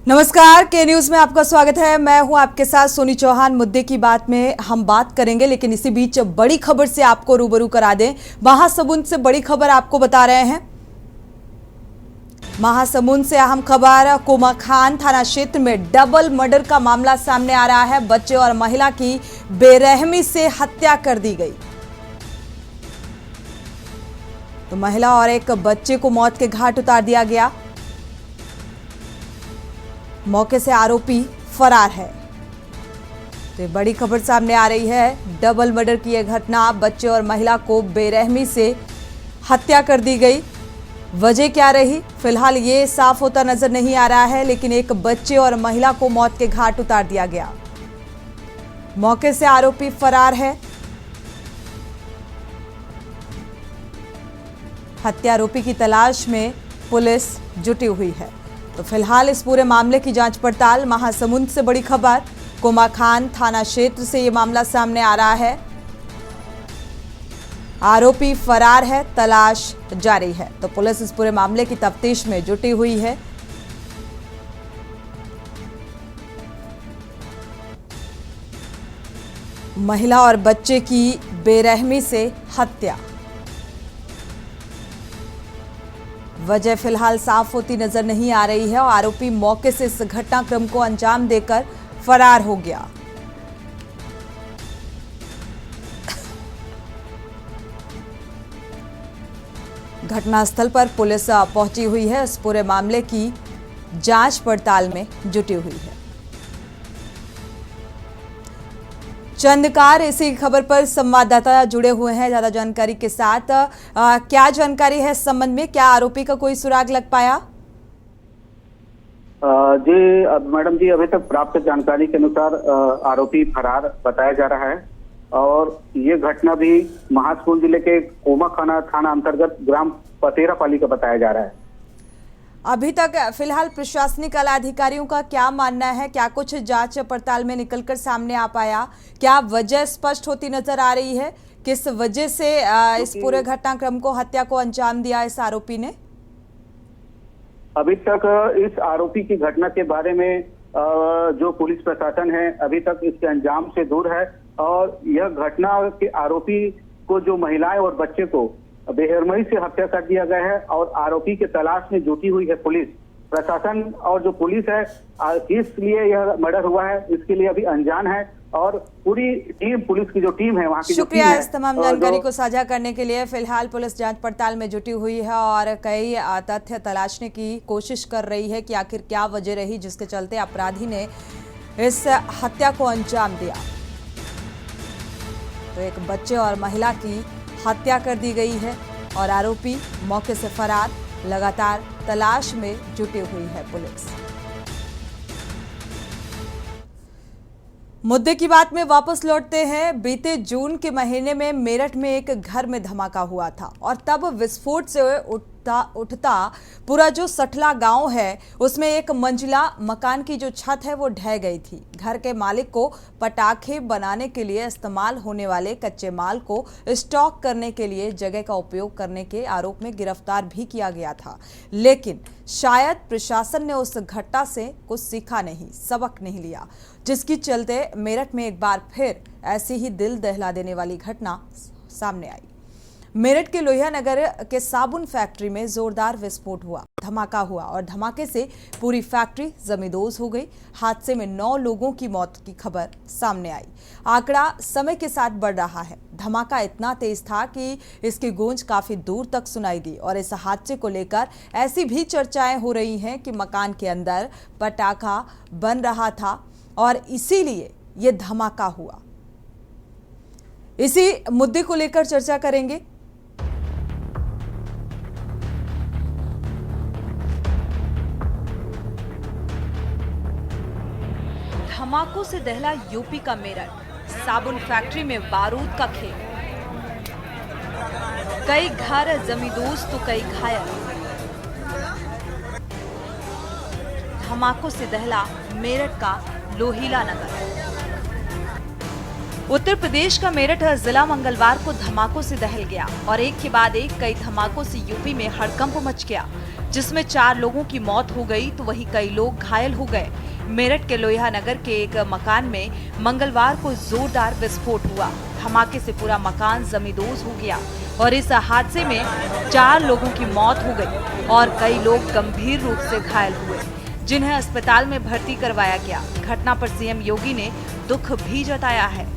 नमस्कार, के न्यूज में आपका स्वागत है। मैं हूं आपके साथ सोनी चौहान। मुद्दे की बात में हम बात करेंगे, लेकिन इसी बीच बड़ी खबर से आपको रूबरू करा दें। महासमुंद से बड़ी खबर आपको बता रहे हैं। महासमुंद से अहम खबर, कोमाखान थाना क्षेत्र में डबल मर्डर का मामला सामने आ रहा है। बच्चे और महिला की बेरहमी से हत्या कर दी गई। तो महिला और एक बच्चे को मौत के घाट उतार दिया गया। मौके से आरोपी फरार है। तो ये बड़ी खबर सामने आ रही है। डबल मर्डर की यह घटना, बच्चे और महिला को बेरहमी से हत्या कर दी गई। वजह क्या रही, फिलहाल ये साफ होता नजर नहीं आ रहा है, लेकिन एक बच्चे और महिला को मौत के घाट उतार दिया गया। मौके से आरोपी फरार है। हत्यारोपी की तलाश में पुलिस जुटी हुई है। तो फिलहाल इस पूरे मामले की जांच पड़ताल। महासमुंद से बड़ी खबर, कोमाखान थाना क्षेत्र से ये मामला सामने आ रहा है। आरोपी फरार है, तलाश जारी है। तो पुलिस इस पूरे मामले की तफ्तीश में जुटी हुई है। महिला और बच्चे की बेरहमी से हत्या, वजह फिलहाल साफ होती नजर नहीं आ रही है और आरोपी मौके से इस घटनाक्रम को अंजाम देकर फरार हो गया। घटनास्थल पर पुलिस पहुंची हुई है। इस पूरे मामले की जांच पड़ताल में जुटी हुई है। चंदकार इसी खबर पर संवाददाता जुड़े हुए हैं ज्यादा जानकारी के साथ। क्या जानकारी है इस संबंध में? क्या आरोपी का कोई सुराग लग पाया? जी मैडम जी, अभी तक प्राप्त जानकारी के अनुसार आरोपी फरार बताया जा रहा है और ये घटना भी महासमुंद जिले के कोमाखान थाना अंतर्गत ग्राम पतेरापाली का बताया जा रहा है। अभी तक फिलहाल प्रशासनिक अधिकारियों का क्या मानना है? क्या कुछ जांच पड़ताल में निकलकर सामने आ पाया? क्या वजह स्पष्ट होती नजर आ रही है? किस वजह से इस पूरे घटनाक्रम को, हत्या को अंजाम दिया इस आरोपी ने? अभी तक इस आरोपी की घटना के बारे में जो पुलिस प्रशासन है अभी तक इसके अंजाम से दूर है और यह घटना के आरोपी को, जो महिलाएं और बच्चे को बेरहमी से हत्या कर दिया गया है और आरोपी के तलाश में जुटी हुई है पुलिस प्रशासन। और जो पुलिस है, किस लिए यह मर्डर हुआ है इसके लिए अभी अनजान है और पूरी टीम, पुलिस की जो टीम है वहाँ की, शुक्रिया इस तमाम जानकारी को साझा करने के लिए। फिलहाल पुलिस जांच पड़ताल में जुटी हुई है और कई तथ्य तलाशने की कोशिश कर रही है कि आखिर क्या वजह रही जिसके चलते अपराधी ने इस हत्या को अंजाम दिया। तो एक बच्चे और महिला की हत्या कर दी गई है और आरोपी मौके से फरार। लगातार तलाश में जुटी हुई है पुलिस। मुद्दे की बात में वापस लौटते हैं। बीते जून के महीने में मेरठ में एक घर में धमाका हुआ था और तब विस्फोट से उठता पूरा जो सठला गांव है उसमें एक मंजिला मकान की जो छत है वो ढह गई थी। घर के मालिक को पटाखे बनाने के लिए इस्तेमाल होने वाले कच्चे माल को स्टॉक करने के लिए जगह का उपयोग करने के आरोप में गिरफ्तार भी किया गया था, लेकिन शायद प्रशासन ने उस घटना से कुछ सीखा नहीं, सबक नहीं लिया, जिसकी चलते मेरठ में एक बार फिर ऐसी ही दिल दहला देने वाली घटना सामने आई। मेरठ के लोहिया नगर के साबुन फैक्ट्री में जोरदार विस्फोट हुआ, धमाका हुआ और धमाके से पूरी फैक्ट्री जमींदोज हो गई। हादसे में 9 लोगों की मौत की खबर सामने आई। आंकड़ा समय के साथ बढ़ रहा है। धमाका इतना तेज था कि इसकी गूंज काफी दूर तक सुनाई दी और इस हादसे को लेकर ऐसी भी चर्चाएं हो रही हैं कि मकान के अंदर पटाखा बन रहा था और इसीलिए ये धमाका हुआ। इसी मुद्दे को लेकर चर्चा करेंगे। धमाकों से दहला यूपी का मेरठ, साबुन फैक्ट्री में बारूद का खेल, कई घर जमींदोज तो कई घायल। धमाकों से दहला मेरठ का लोहिया नगर। उत्तर प्रदेश का मेरठ जिला मंगलवार को धमाकों से दहल गया और एक के बाद एक कई धमाकों से यूपी में हड़कंप मच गया। जिसमें 4 लोगों की मौत हो गई तो वहीं कई लोग घायल हो गए। मेरठ के लोहिया नगर के एक मकान में मंगलवार को जोरदार विस्फोट हुआ। धमाके से पूरा मकान जमींदोज हो गया और इस हादसे में 4 लोगों की मौत हो गई और कई लोग गंभीर रूप से घायल हुए, जिन्हें अस्पताल में भर्ती करवाया गया। घटना पर सीएम योगी ने दुख भी जताया है।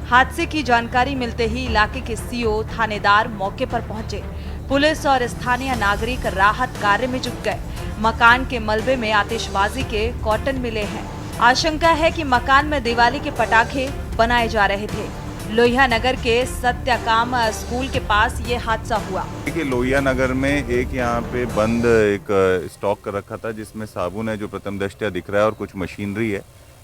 हादसे की जानकारी मिलते ही इलाके के सीओ, थानेदार मौके पर पहुंचे। पुलिस और स्थानीय नागरिक राहत कार्य में जुट गए। मकान के मलबे में आतिशबाजी के कॉटन मिले हैं। आशंका है कि मकान में दिवाली के पटाखे बनाए जा रहे थे। लोहिया नगर के सत्यकाम स्कूल के पास ये हादसा हुआ। देखिए, लोहिया नगर में एक यहाँ पे बंद एक स्टॉक कर रखा था जिसमें साबुन है जो प्रथम दृष्टया दिख रहा है और कुछ मशीनरी है।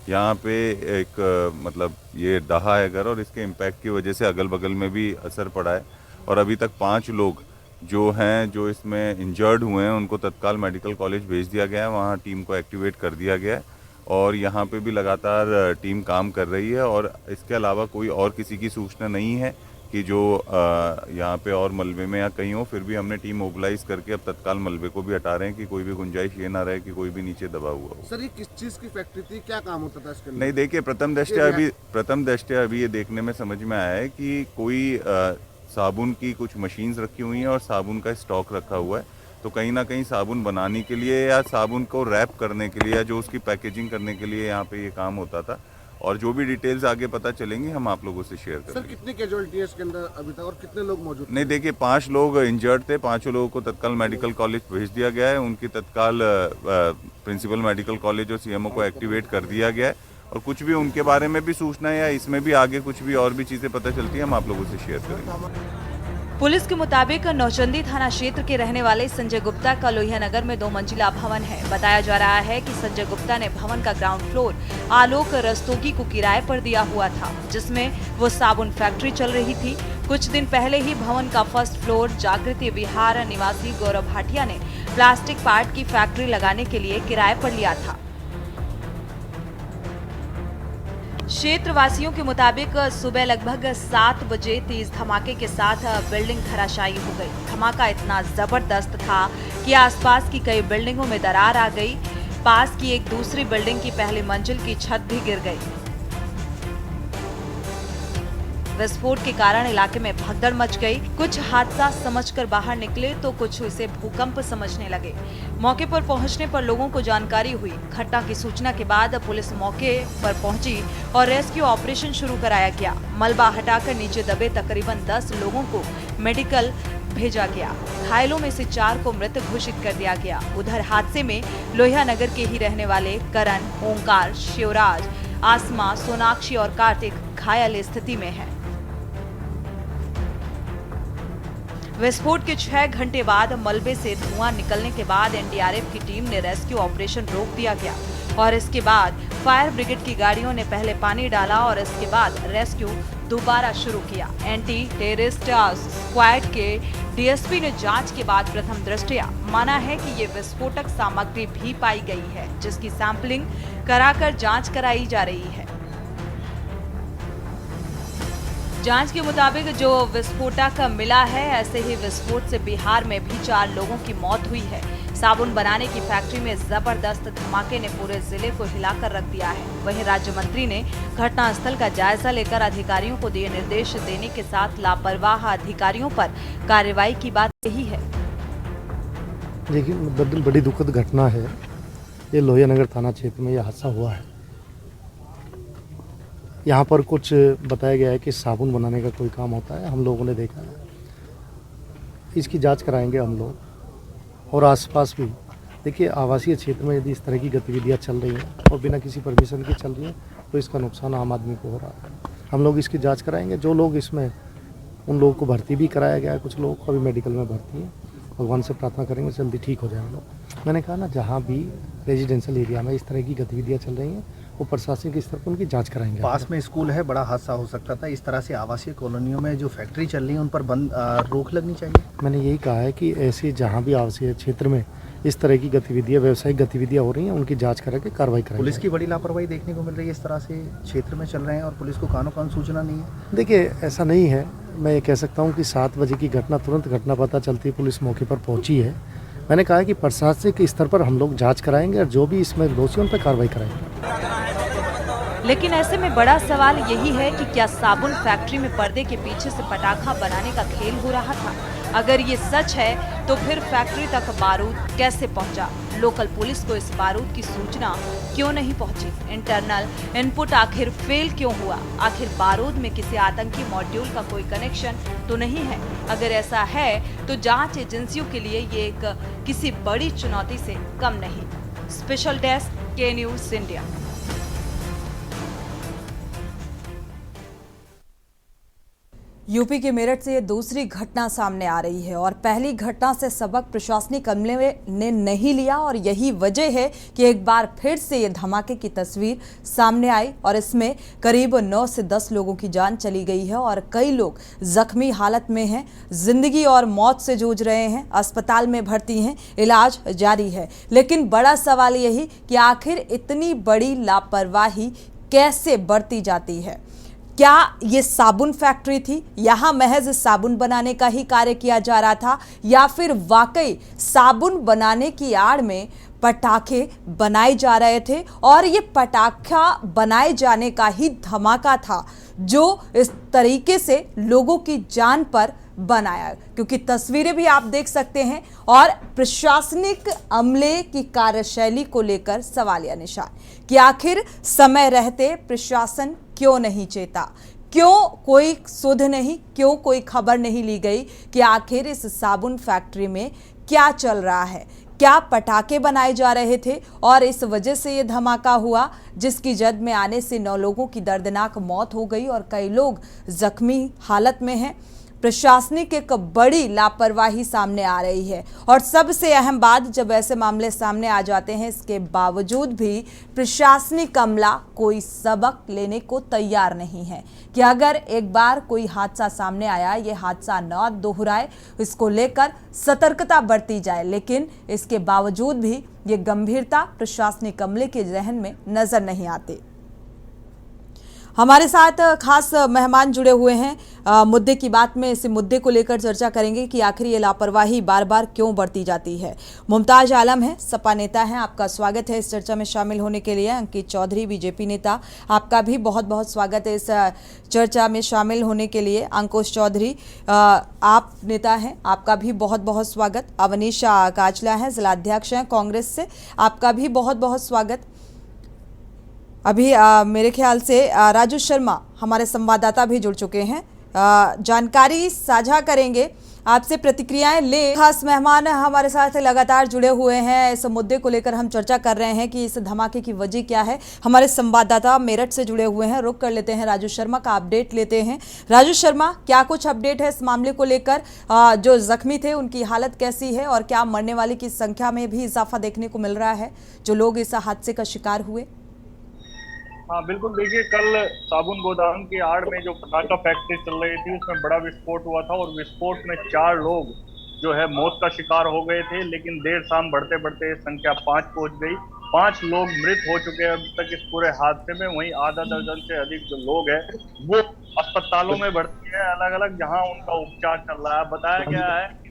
यहाँ पे एक मतलब ये डहा है घर और इसके इम्पैक्ट की वजह से अगल बगल में भी असर पड़ा है और अभी तक 5 लोग जो इसमें इंजर्ड हुए हैं उनको तत्काल मेडिकल कॉलेज भेज दिया गया है। वहाँ टीम को एक्टिवेट कर दिया गया है और यहाँ पे भी लगातार टीम काम कर रही है और इसके अलावा कोई और किसी की सूचना नहीं है कि जो यहाँ पे और मलबे में या कहीं हो। फिर भी हमने टीम मोबिलाइज करके अब तत्काल मलबे को भी हटा रहे हैं कि कोई भी गुंजाइश ये ना रहे कि कोई भी नीचे दबा हुआ हो। सर, ये किस चीज़ की फैक्ट्री थी, क्या काम होता था इसके अंदर? नहीं, देखिए, प्रथम दृष्टया अभी ये देखने में समझ में आया है कि कोई साबुन की कुछ मशीन्स रखी हुई हैं और साबुन का स्टॉक रखा हुआ है। तो कहीं ना कहीं साबुन बनाने के लिए या साबुन को रैप करने के लिए या जो उसकी पैकेजिंग करने के लिए यहाँ पे ये काम होता था और जो भी डिटेल्स आगे पता चलेंगी हम आप लोगों से शेयर करेंगे। सर, कितनी कैजुअलिटी है इसके अंदर अभी तक और कितने लोग मौजूद थे? नहीं, देखिए, 5 लोग इंजर्ड थे। 5 लोगों को तत्काल मेडिकल कॉलेज भेज दिया गया है। उनकी तत्काल प्रिंसिपल मेडिकल कॉलेज और सीएमओ को एक्टिवेट कर दिया गया है और कुछ भी उनके बारे में भी सूचना है या इसमें भी आगे कुछ भी और भी चीजें पता चलती है हम आप लोगों से शेयर करेंगे। पुलिस के मुताबिक नौचंदी थाना क्षेत्र के रहने वाले संजय गुप्ता का लोहिया नगर में 2 मंजिला भवन है। बताया जा रहा है कि संजय गुप्ता ने भवन का ग्राउंड फ्लोर आलोक रस्तोगी को किराए पर दिया हुआ था, जिसमें वो साबुन फैक्ट्री चल रही थी। कुछ दिन पहले ही भवन का फर्स्ट फ्लोर जागृति विहार निवासी गौरव भाटिया ने प्लास्टिक पार्ट की फैक्ट्री लगाने के लिए किराए पर लिया था। क्षेत्रवासियों के मुताबिक सुबह लगभग 7 बजे तेज धमाके के साथ बिल्डिंग धराशायी हो गई। धमाका इतना जबरदस्त था कि आसपास की कई बिल्डिंगों में दरार आ गई। पास की एक दूसरी बिल्डिंग की पहली मंजिल की छत भी गिर गई। विस्फोट के कारण इलाके में भगदड़ मच गई। कुछ हादसा समझकर बाहर निकले तो कुछ इसे भूकंप समझने लगे। मौके पर पहुंचने पर लोगों को जानकारी हुई। घटना की सूचना के बाद पुलिस मौके पर पहुंची और रेस्क्यू ऑपरेशन शुरू कराया गया। मलबा हटाकर नीचे दबे तकरीबन 10 लोगों को मेडिकल भेजा गया। घायलों में से 4 को मृत घोषित कर दिया गया। उधर हादसे में लोहिया नगर के ही रहने वाले करण, ओंकार, शिवराज, आसमा, सोनाक्षी और कार्तिक घायल स्थिति में है। विस्फोट के 6 घंटे बाद मलबे से धुआं निकलने के बाद एनडीआरएफ की टीम ने रेस्क्यू ऑपरेशन रोक दिया गया और इसके बाद फायर ब्रिगेड की गाड़ियों ने पहले पानी डाला और इसके बाद रेस्क्यू दोबारा शुरू किया। एंटी टेररिस्ट स्क्वाड के डीएसपी ने जांच के बाद प्रथम दृष्टया माना है कि ये विस्फोटक सामग्री भी पाई गई है, जिसकी सैंपलिंग कराकर जांच कराई जा रही है। जांच के मुताबिक जो विस्फोटक मिला है, ऐसे ही विस्फोट से बिहार में भी 4 लोगों की मौत हुई है। साबुन बनाने की फैक्ट्री में जबरदस्त धमाके ने पूरे जिले को हिलाकर रख दिया है। वहीं राज्य मंत्री ने घटनास्थल का जायजा लेकर अधिकारियों को दिए निर्देश देने के साथ लापरवाह अधिकारियों पर कार्रवाई की बात कही है। देखिए, बड़ी दुखद घटना है। ये लोहिया नगर थाना क्षेत्र में यह हादसा हुआ है। यहाँ पर कुछ बताया गया है कि साबुन बनाने का कोई काम होता है, हम लोगों ने देखा है। इसकी जांच कराएंगे हम लोग और आसपास भी। देखिए, आवासीय क्षेत्र में यदि इस तरह की गतिविधियाँ चल रही हैं और बिना किसी परमिशन के चल रही हैं तो इसका नुकसान आम आदमी को हो रहा है। हम लोग इसकी जांच कराएंगे। जो लोग इसमें, उन लोगों को भर्ती भी कराया गया है, कुछ लोग को अभी मेडिकल में भर्ती हैं। भगवान से प्रार्थना करेंगे जल्दी ठीक हो जाए हम लोग। मैंने कहा ना, जहाँ भी रेजिडेंशियल एरिया में इस तरह की गतिविधियाँ चल रही हैं वो प्रशासनिक स्तर पर उनकी जांच कराएंगे। पास में स्कूल है, बड़ा हादसा हो सकता था। इस तरह से आवासीय कॉलोनियों में जो फैक्ट्री चल रही है उन पर रोक लगनी चाहिए। मैंने यही कहा है कि ऐसी जहाँ भी आवासीय क्षेत्र में इस तरह की गतिविधियाँ, व्यावसायिक गतिविधियाँ हो रही हैं, उनकी जांच करके कार्रवाई करेंगे। पुलिस की बड़ी लापरवाही देखने को मिल रही है। इस तरह से क्षेत्र में चल रहे हैं और पुलिस को कानो कान सूचना नहीं है। देखिए, ऐसा नहीं है। मैं ये कह सकता हूँ कि 7 बजे की घटना, तुरंत घटना पता चलती पुलिस मौके पर पहुँची है। मैंने कहा कि प्रशासनिक स्तर पर हम लोग जांच कराएंगे और जो भी इसमें दोषी उन पर कार्रवाई कराएंगे। लेकिन ऐसे में बड़ा सवाल यही है कि क्या साबुन फैक्ट्री में पर्दे के पीछे से पटाखा बनाने का खेल हो रहा था? अगर ये सच है तो फिर फैक्ट्री तक बारूद कैसे पहुंचा? लोकल पुलिस को इस बारूद की सूचना क्यों नहीं पहुंची? इंटरनल इनपुट आखिर फेल क्यों हुआ? आखिर बारूद में किसी आतंकी मॉड्यूल का कोई कनेक्शन तो नहीं है? अगर ऐसा है तो जांच एजेंसियों के लिए ये एक किसी बड़ी चुनौती से कम नहीं। स्पेशल डेस्क, के न्यूज़ इंडिया। यूपी के मेरठ से ये दूसरी घटना सामने आ रही है और पहली घटना से सबक प्रशासनिक अमले ने नहीं लिया और यही वजह है कि एक बार फिर से ये धमाके की तस्वीर सामने आई और इसमें करीब 9 से 10 लोगों की जान चली गई है और कई लोग जख्मी हालत में हैं, जिंदगी और मौत से जूझ रहे हैं, अस्पताल में भर्ती हैं, इलाज जारी है। लेकिन बड़ा सवाल यही कि आखिर इतनी बड़ी लापरवाही कैसे बरती जाती है? क्या ये साबुन फैक्ट्री थी? यहाँ महज साबुन बनाने का ही कार्य किया जा रहा था या फिर वाकई साबुन बनाने की आड़ में पटाखे बनाए जा रहे थे और ये पटाखा बनाए जाने का ही धमाका था जो इस तरीके से लोगों की जान पर बनाया? क्योंकि तस्वीरें भी आप देख सकते हैं और प्रशासनिक अमले की कार्यशैली को लेकर सवालिया निशान कि आखिर समय रहते प्रशासन क्यों नहीं चेता? क्यों कोई सुध नहीं? क्यों कोई खबर नहीं ली गई कि आखिर इस साबुन फैक्ट्री में क्या चल रहा है? क्या पटाखे बनाए जा रहे थे और इस वजह से ये धमाका हुआ जिसकी जद में आने से 9 लोगों की दर्दनाक मौत हो गई और कई लोग जख्मी हालत में हैं। प्रशासनिक एक बड़ी लापरवाही सामने आ रही है और सबसे अहम बात, जब ऐसे मामले सामने आ जाते हैं इसके बावजूद भी प्रशासनिक अमला कोई सबक लेने को तैयार नहीं है कि अगर एक बार कोई हादसा सामने आया, ये हादसा न दोहराए, इसको लेकर सतर्कता बरती जाए। लेकिन इसके बावजूद भी ये गंभीरता प्रशासनिक अमले के जहन में नजर नहीं आती। हमारे साथ खास मेहमान जुड़े हुए हैं। मुद्दे की बात में इस मुद्दे को लेकर चर्चा करेंगे कि आखिर ये लापरवाही बार बार क्यों बढ़ती जाती है। मुमताज आलम है, सपा नेता हैं, आपका स्वागत है इस चर्चा में शामिल होने के लिए। अंकित चौधरी, बीजेपी नेता, आपका भी बहुत बहुत स्वागत है इस चर्चा में शामिल होने के लिए। अंकुश चौधरी, आप नेता हैं, आपका भी बहुत बहुत स्वागत। अवनीशा काचला हैं, जिलाध्यक्ष हैं कांग्रेस से, आपका भी बहुत बहुत स्वागत। अभी मेरे ख्याल से राजू शर्मा हमारे संवाददाता भी जुड़ चुके हैं, जानकारी साझा करेंगे, आपसे प्रतिक्रियाएं ले। खास मेहमान हमारे साथ लगातार जुड़े हुए हैं, इस मुद्दे को लेकर हम चर्चा कर रहे हैं कि इस धमाके की वजह क्या है। हमारे संवाददाता मेरठ से जुड़े हुए हैं, रुक कर लेते हैं राजू शर्मा का अपडेट लेते हैं। राजू शर्मा, क्या कुछ अपडेट है इस मामले को लेकर? जो जख्मी थे उनकी हालत कैसी है और क्या मरने वाले की संख्या में भी इजाफा देखने को मिल रहा है जो लोग इस हादसे का शिकार हुए? हाँ बिल्कुल, देखिए कल साबुन गोदाम की आड़ में जो पटाखा फैक्ट्री चल रही थी उसमें बड़ा विस्फोट हुआ था और विस्फोट में 4 लोग जो है मौत का शिकार हो गए थे। लेकिन देर शाम बढ़ते बढ़ते संख्या 5 पहुंच गई। 5 लोग मृत हो चुके हैं अब तक इस पूरे हादसे में। वहीं आधा दर्जन से अधिक जो लोग हैं वो अस्पतालों में भर्ती है अलग अलग, जहां उनका उपचार चल रहा है। बताया गया है कि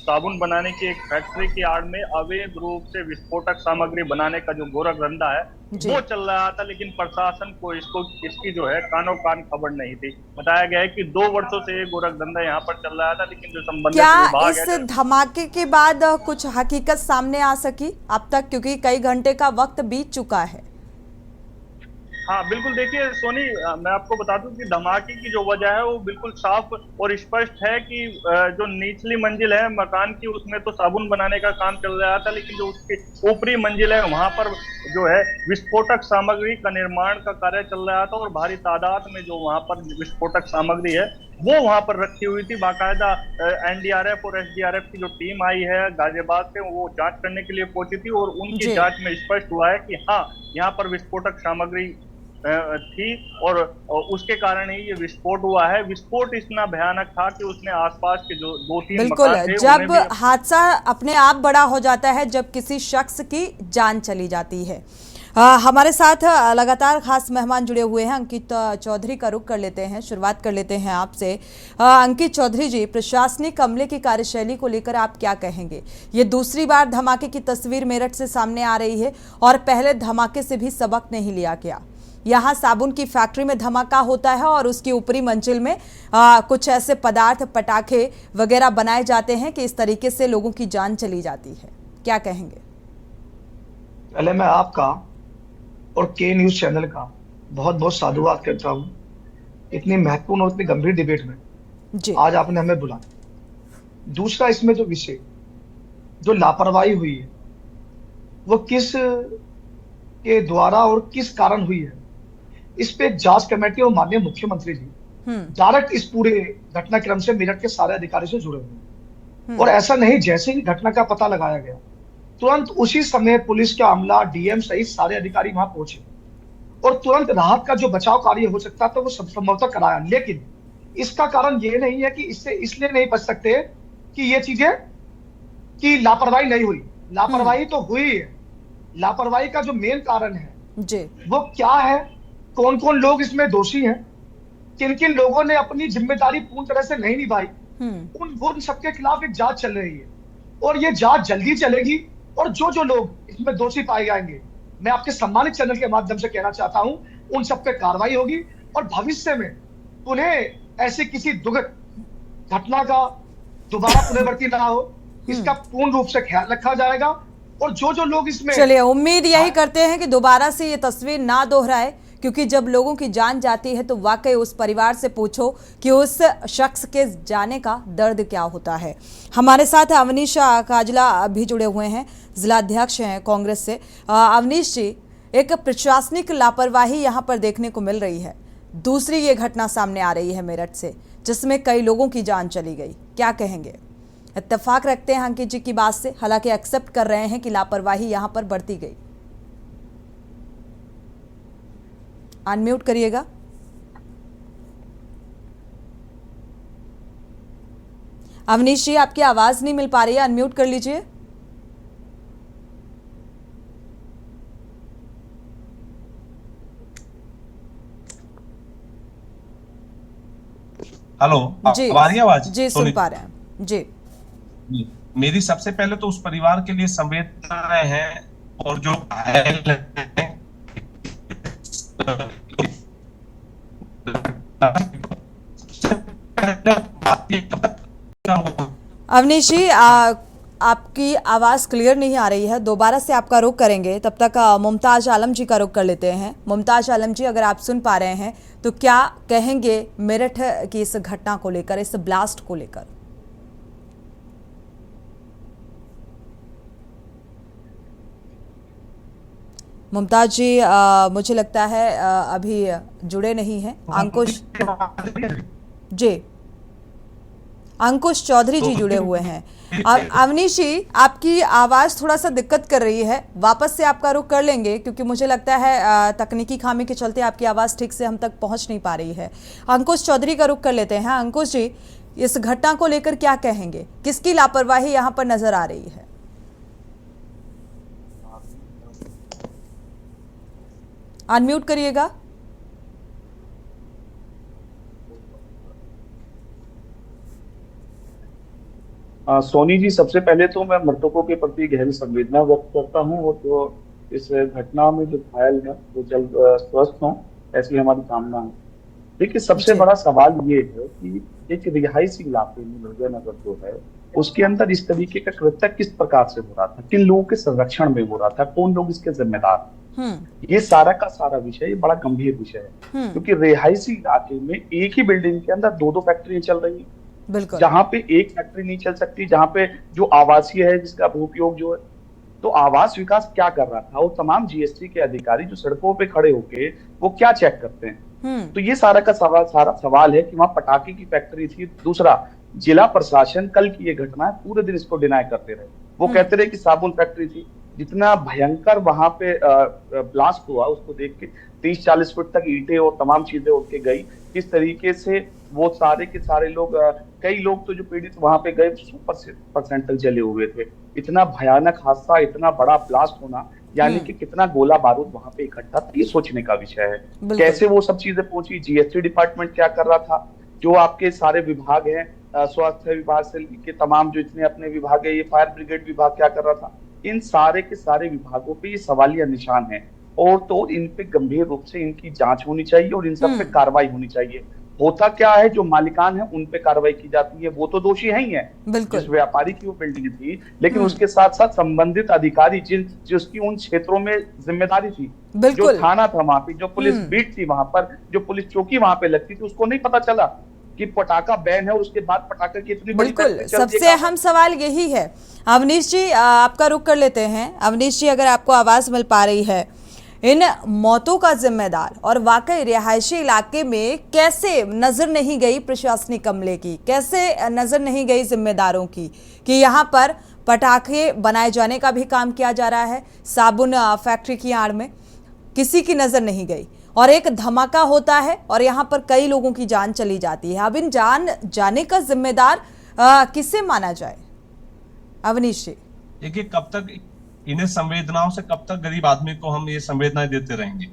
साबुन बनाने की एक फैक्ट्री की आड़ में अवैध रूप से विस्फोटक सामग्री बनाने का जो गोरखधंधा है वो चल रहा था, लेकिन प्रशासन को इसकी जो है कानो कान खबर नहीं थी। बताया गया है कि 2 वर्षों से ये गोरखधंधा यहाँ पर चल रहा था, लेकिन जो संबंधित विभाग है। इस धमाके के बाद कुछ हकीकत सामने आ सकी अब तक, क्योंकि कई घंटे का वक्त बीत चुका है? हाँ बिल्कुल, देखिए सोनी, मैं आपको बता दूं कि धमाके की जो वजह है वो बिल्कुल साफ और स्पष्ट है कि जो निचली मंजिल है मकान की उसमें तो साबुन बनाने का काम चल रहा था, लेकिन जो उसकी ऊपरी मंजिल है वहां पर जो है विस्फोटक सामग्री का निर्माण का कार्य चल रहा था और भारी तादाद में जो वहां पर विस्फोटक सामग्री है वो वहां पर रखी हुई थी। बाकायदा एनडीआरएफ और एसडीआरएफ की जो टीम आई है गाजियाबाद से, वो जांच करने के लिए पहुंची थी और उनकी जांच में स्पष्ट हुआ है कि हाँ, यहाँ पर विस्फोटक सामग्री थी और उसके कारण ही ये विस्फोट हुआ है। विस्फोट इतना भयानक था कि उसने आसपास के जो 2-3 मकान थे, जब हादसा अपने आप बड़ा हो जाता है, जब किसी शख्स की जान चली जाती है, हमारे साथ लगातार खास मेहमान जुड़े हुए हैं। अंकित चौधरी का रुख कर लेते हैं, शुरुआत कर लेते हैं आपसे। अंकित चौधरी जी, प्रशासनिक अमले की कार्यशैली को लेकर आप क्या कहेंगे? ये दूसरी बार धमाके की तस्वीर मेरठ से सामने आ रही है और पहले धमाके से भी सबक नहीं लिया गया। यहाँ साबुन की फैक्ट्री में धमाका होता है और उसकी ऊपरी मंजिल में कुछ ऐसे पदार्थ, पटाखे वगैरह बनाए जाते हैं कि इस तरीके से लोगों की जान चली जाती है। क्या कहेंगे? पहले मैं आपका और के न्यूज चैनल का बहुत बहुत साधुवाद करता हूँ। इतनी महत्वपूर्ण और इतनी गंभीर डिबेट में जी। आज आपने हमें बुलाया। दूसरा, इसमें जो विषय, जो लापरवाही हुई है, वो किस के द्वारा और किस कारण हुई है, इस पे जांच कमेटी और माननीय मुख्यमंत्री जी डायरेक्ट इस पूरे घटनाक्रम से मेरठ के सारे अधिकारी से जुड़े हुए हैं। और ऐसा नहीं, जैसे ही घटना का पता लगाया गया तुरंत उसी समय पुलिस का अमला, डीएम सहित सारे अधिकारी वहां पहुंचे और तुरंत राहत का जो बचाव कार्य हो सकता था वो संभवतः कराया। लेकिन इसका कारण ये नहीं है कि इससे इसलिए नहीं बच सकते कि ये चीजें कि लापरवाही नहीं हुई। लापरवाही तो हुई है। लापरवाही का जो मेन कारण है जी, वो क्या है, कौन कौन लोग इसमें दोषी हैं, किन किन लोगों ने अपनी जिम्मेदारी पूर्ण तरह से नहीं निभाई, उन सबके खिलाफ एक जांच चल रही है और ये जांच जल्दी चलेगी। और जो जो लोग इसमें दोषी पाए जाएंगे, मैं आपके सम्मानित चैनल के माध्यम से कहना चाहता हूं, उन सब पे कार्रवाई होगी और भविष्य में उन्हें ऐसे किसी दुखद घटना का दोबारा पुनरावृत्ति ना हो, इसका पूर्ण रूप से ख्याल रखा जाएगा। और जो जो लोग इसमें, चलिए उम्मीद यही करते हैं कि दोबारा से ये तस्वीर ना दोहराए, क्योंकि जब लोगों की जान जाती है तो वाकई उस परिवार से पूछो कि उस शख्स के जाने का दर्द क्या होता है। हमारे साथ अवनीश काजला भी जुड़े हुए हैं, जिलाध्यक्ष हैं कांग्रेस से। अवनीश जी, एक प्रशासनिक लापरवाही यहाँ पर देखने को मिल रही है। दूसरी ये घटना सामने आ रही है मेरठ से, जिसमें कई लोगों की जान चली गई। क्या कहेंगे? इत्तेफाक रखते हैं अंकित जी की बात से, हालांकि एक्सेप्ट कर रहे हैं कि लापरवाही यहाँ पर बढ़ती गई। अनम्यूट करिएगा। अवनीश जी, आपकी आवाज नहीं मिल पा रही है, अनम्यूट कर लीजिए। हेलो, जी, आ रही है आवाज? जी सुन पा रहे हैं जी। मेरी सबसे पहले तो उस परिवार के लिए संवेदनाएं हैं और जो घायल हैं अवनीश जी, आपकी आवाज क्लियर नहीं आ रही है, दोबारा से आपका रुख करेंगे। तब तक मुमताज आलम जी का रुख कर लेते हैं। मुमताज आलम जी, अगर आप सुन पा रहे हैं तो क्या कहेंगे मेरठ की इस घटना को लेकर, इस ब्लास्ट को लेकर? मुमताज जी, मुझे लगता है अभी जुड़े नहीं हैं। अंकुश जी, अंकुश चौधरी जी जुड़े हुए हैं। अवनीश जी, आपकी आवाज़ थोड़ा सा दिक्कत कर रही है, वापस से आपका रुख कर लेंगे, क्योंकि मुझे लगता है तकनीकी खामी के चलते आपकी आवाज़ ठीक से हम तक पहुंच नहीं पा रही है। अंकुश चौधरी का रुख कर लेते हैं। अंकुश जी, इस घटना को लेकर क्या कहेंगे? किसकी लापरवाही यहाँ पर नजर आ रही है? अनम्यूट करिएगा। सोनी जी, सबसे पहले तो मैं मृतकों के प्रति गहरी संवेदना व्यक्त करता हूं और जो इस घटना में जो घायल है वो जल्द स्वस्थ हों, ऐसी हमारी कामना है। देखिए, सबसे बड़ा सवाल ये है कि एक रिहायशी इलाके में नगर जो है उसके अंदर इस तरीके का कृत्य किस प्रकार से हो रहा था, किन लोगों के संरक्षण में हो रहा था, कौन लोग इसके जिम्मेदार, ये सारा का सारा विषय, ये बड़ा गंभीर विषय है। क्योंकि रिहायशी इलाके में एक ही बिल्डिंग के अंदर दो फैक्ट्रियां चल रही है। जहाँ पे एक फैक्ट्री नहीं चल सकती, जहाँ पे जो आवासीय है जिसका उपयोग जो है, तो आवास विकास क्या कर रहा था, वो तमाम जीएसटी के अधिकारी जो सड़कों पे खड़े होके वो क्या चेक करते हैं। तो ये सारा का सारा सवाल है कि वहां पटाखे की फैक्ट्री थी। दूसरा, जिला प्रशासन कल की ये घटना है, पूरे दिन इसको डिनाई करते रहे। वो कहते रहे कि साबुन फैक्ट्री थी। जितना भयंकर वहां पे ब्लास्ट हुआ उसको देख के 30-40 फुट तक ईंटें और तमाम चीजें उड़ के गई। किस तरीके से वो सारे के सारे लोग, कई लोग तो जो पीड़ित वहां पे गए 100% तक जले हुए थे। इतना भयानक हादसा, इतना बड़ा ब्लास्ट होना, यानी कि कितना गोला बारूद वहां पे इकट्ठा था, ये सोचने का विषय है। बिल्कुल। कैसे वो सब चीजें पहुंची, जीएसटी डिपार्टमेंट क्या कर रहा था, जो आपके सारे विभाग हैं, स्वास्थ्य विभाग से लेके तमाम जो इतने अपने विभाग है, ये फायर ब्रिगेड विभाग क्या कर रहा था, इन सारे के सारे विभागों पे ये सवालिया निशान है। और तो इन पे गंभीर रूप से इनकी जांच होनी चाहिए और इन सब पे कार्रवाई होनी चाहिए। होता क्या है, जो मालिकान है उन पे कार्रवाई की जाती है, वो तो दोषी है ही है, जिस व्यापारी की वो बिल्डिंग थी, लेकिन उसके साथ साथ संबंधित अधिकारी जिसकी उन क्षेत्रों में जिम्मेदारी थी, जो थाना था वहां पे, जो पुलिस बीट थी वहां पर, जो पुलिस चौकी वहां पे लगती थी, उसको नहीं पता चला कि पटाखा बैन है और उसके बाद पटाखा की इतनी बड़ी बिल्कुल। सबसे अहम सवाल यही है। अवनीश जी, आपका रुख कर लेते हैं। अवनीश जी, अगर आपको आवाज मिल पा रही है, इन मौतों का जिम्मेदार और वाकई रिहायशी इलाके में कैसे नजर नहीं गई प्रशासनिक अमले की, कैसे नजर नहीं गई जिम्मेदारों की कि यहाँ पर पटाखे बनाए जाने का भी काम किया जा रहा है, साबुन फैक्ट्री की आड़ में किसी की नजर नहीं गई और एक धमाका होता है और यहाँ पर कई लोगों की जान चली जाती है। अब इन जान जाने का जिम्मेदार किसे माना जाए? अवनीश जी, देखिए, कब तक इन्हें संवेदनाओं से, कब तक गरीब आदमी को हम ये संवेदनाएं देते रहेंगे?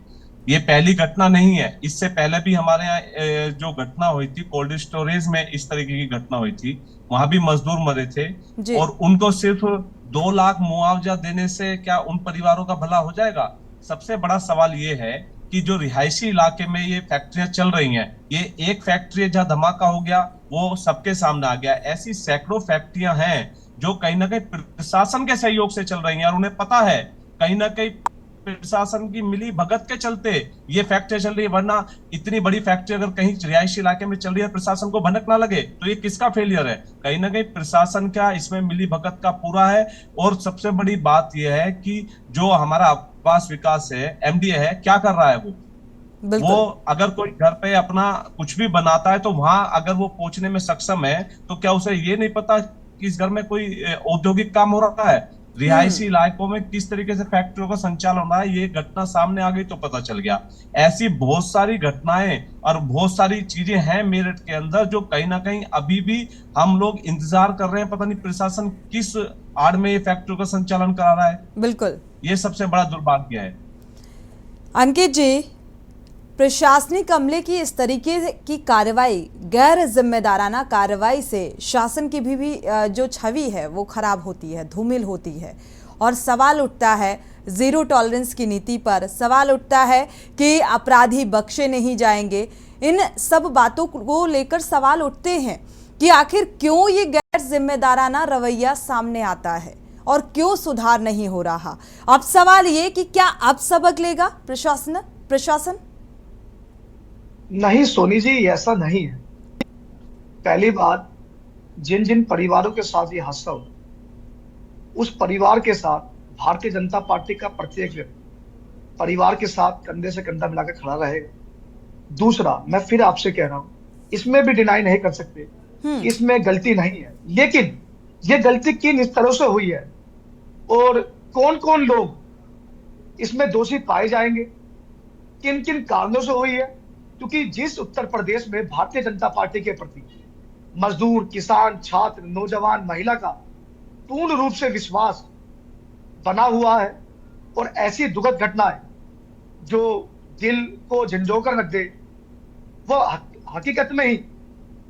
ये पहली घटना नहीं है, इससे पहले भी हमारे यहाँ जो घटना हुई थी कोल्ड स्टोरेज में, इस तरीके की घटना हुई थी, वहां भी मजदूर मरे थे और उनको सिर्फ 2 लाख मुआवजा देने से क्या उन परिवारों का भला हो जाएगा? सबसे बड़ा सवाल ये है कि जो रिहायशी इलाके में ये फैक्ट्रियां चल रही हैं, ये एक फैक्ट्री जहां धमाका हो गया वो सबके सामने आ गया, ऐसी सैकड़ों फैक्ट्रियां हैं जो कहीं ना कहीं प्रशासन के सहयोग से चल रही हैं और उन्हें पता है कहीं ना कहीं प्रशासन की मिली भगत के चलते ये फैक्ट्री चल रही है, वरना इतनी बड़ी फैक्ट्री अगर कहीं रिहायशी इलाके में चल रही है, प्रशासन को भनक ना लगे, तो ये किसका फेलियर है? कहीं ना कहीं प्रशासन का इसमें मिली भगत का पूरा है। और सबसे बड़ी बात यह है कि जो हमारा आवास विकास है, एमडीए है, क्या कर रहा है वो अगर कोई घर पे अपना कुछ भी बनाता है तो वहां अगर वो पहुंचने में सक्षम है, तो क्या उसे ये नहीं पता कि इस घर में कोई औद्योगिक काम हो रहा है? रिहायशी इलाकों में किस तरीके से फैक्ट्रियों का संचालन हो रहा है, ये घटना सामने आ गई तो पता चल गया। ऐसी बहुत सारी घटनाएं और बहुत सारी चीजें हैं मेरठ के अंदर जो कहीं ना कहीं अभी भी हम लोग इंतजार कर रहे हैं, पता नहीं प्रशासन किस आड़ में ये फैक्ट्रियों का संचालन करा रहा है। बिल्कुल, ये सबसे बड़ा दुर्भाग्य है। अंकित जी, प्रशासनिक अमले की इस तरीके की कार्रवाई, गैर जिम्मेदाराना कार्रवाई से शासन की भी जो छवि है वो खराब होती है, धूमिल होती है और सवाल उठता है जीरो टॉलरेंस की नीति पर, सवाल उठता है कि अपराधी बख्शे नहीं जाएंगे। इन सब बातों को लेकर सवाल उठते हैं कि आखिर क्यों ये गैर जिम्मेदाराना रवैया सामने आता है और क्यों सुधार नहीं हो रहा। अब सवाल ये कि क्या अब सबक लेगा प्रशासन? नहीं सोनी जी, ऐसा नहीं है। पहली बात, जिन जिन परिवारों के साथ ये हादसा हुआ, उस परिवार के साथ भारतीय जनता पार्टी का प्रत्येक व्यक्ति परिवार के साथ कंधे से कंधा मिलाकर खड़ा रहेगा। दूसरा, मैं फिर आपसे कह रहा हूं, इसमें भी डिनाई नहीं कर सकते कि इसमें गलती नहीं है, लेकिन ये गलती किन स्तरों से हुई है और कौन कौन लोग इसमें दोषी पाए जाएंगे, किन किन कारणों से हुई है। क्योंकि जिस उत्तर प्रदेश में भारतीय जनता पार्टी के प्रति मजदूर, किसान, छात्र, नौजवान, महिला का पूर्ण रूप से विश्वास बना हुआ है और ऐसी दुखद घटनाएं जो दिल को झंझोकर रख दे, वो हकीकत में ही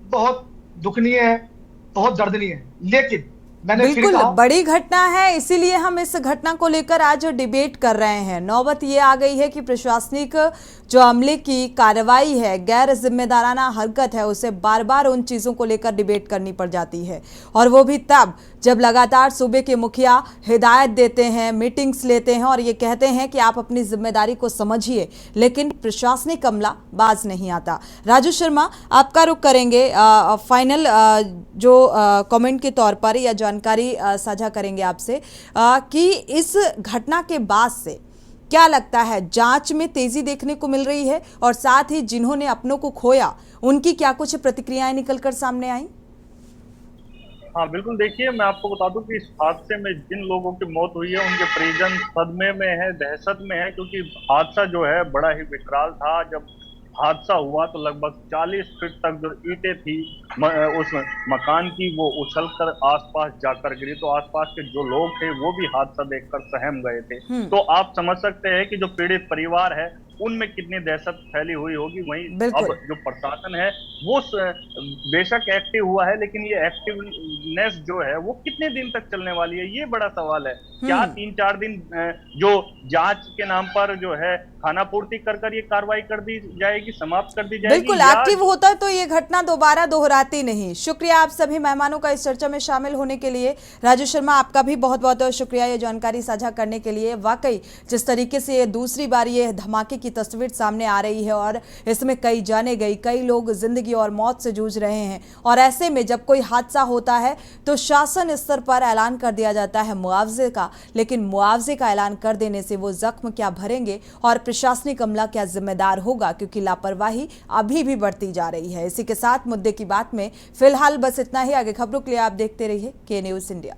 बहुत दुखनीय है, बहुत दर्दनीय है। लेकिन मैंने बिल्कुल बड़ी घटना है, इसीलिए हम इस घटना को लेकर आज डिबेट कर रहे हैं। नौबत ये आ गई है कि प्रशासनिक जो अमले की कार्रवाई है, गैर जिम्मेदाराना हरकत है, उसे बार बार उन चीज़ों को लेकर डिबेट करनी पड़ जाती है और वो भी तब जब लगातार सूबे के मुखिया हिदायत देते हैं, मीटिंग्स लेते हैं और ये कहते हैं कि आप अपनी जिम्मेदारी को समझिए, लेकिन प्रशासनिक अमला बाज नहीं आता। राजू शर्मा, आपका रुख करेंगे, फाइनल जो कमेंट के तौर पर या जानकारी साझा करेंगे आपसे कि इस घटना के बाद से क्या लगता है, जांच में तेजी देखने को मिल रही है और साथ ही जिन्होंने अपनों को खोया उनकी क्या कुछ प्रतिक्रियाएं निकलकर सामने आई? हाँ बिल्कुल, देखिए मैं आपको बता दूं कि इस हादसे में जिन लोगों की मौत हुई है उनके परिजन सदमे में है, दहशत में है, क्योंकि हादसा जो है बड़ा ही विकराल था। जब हादसा हुआ तो लगभग 40 फीट तक जो ईंटें थी उस मकान की वो उछलकर आसपास जाकर गिरी। तो आसपास के जो लोग थे वो भी हादसा देखकर सहम गए थे। तो आप समझ सकते हैं कि जो पीड़ित परिवार है उनमें कितनी दहशत फैली हुई होगी। वहीं अब जो प्रशासन है वो बेशक एक्टिव हुआ है, लेकिन ये एक्टिवनेस जो है वो कितने दिन तक चलने वाली है, ये बड़ा सवाल है। क्या 3-4 दिन जो जांच के नाम पर जो है खानापूर्ति कर ये कार्रवाई कर दी जाएगी, समाप्त कर दी जाएगी? बिल्कुल एक्टिव होता है तो ये घटना दोबारा दोहराती नहीं। शुक्रिया आप सभी मेहमानों का इस चर्चा में शामिल होने के लिए। राजू शर्मा, आपका भी बहुत बहुत शुक्रिया ये जानकारी साझा करने के लिए। वाकई जिस तरीके से ये दूसरी बार ये धमाके की तस्वीर सामने आ रही है और इसमें कई जाने गई, कई लोग जिंदगी और मौत से जूझ रहे हैं, और ऐसे में जब कोई हादसा होता है तो शासन स्तर पर ऐलान कर दिया जाता है मुआवजे का, लेकिन मुआवजे का ऐलान कर देने से वो जख्म क्या भरेंगे और प्रशासनिक अमला क्या जिम्मेदार होगा, क्योंकि लापरवाही अभी भी बढ़ती जा रही है। इसी के साथ मुद्दे की बात में फिलहाल बस इतना ही। आगे खबरों के लिए आप देखते रहिए के न्यूज़ इंडिया।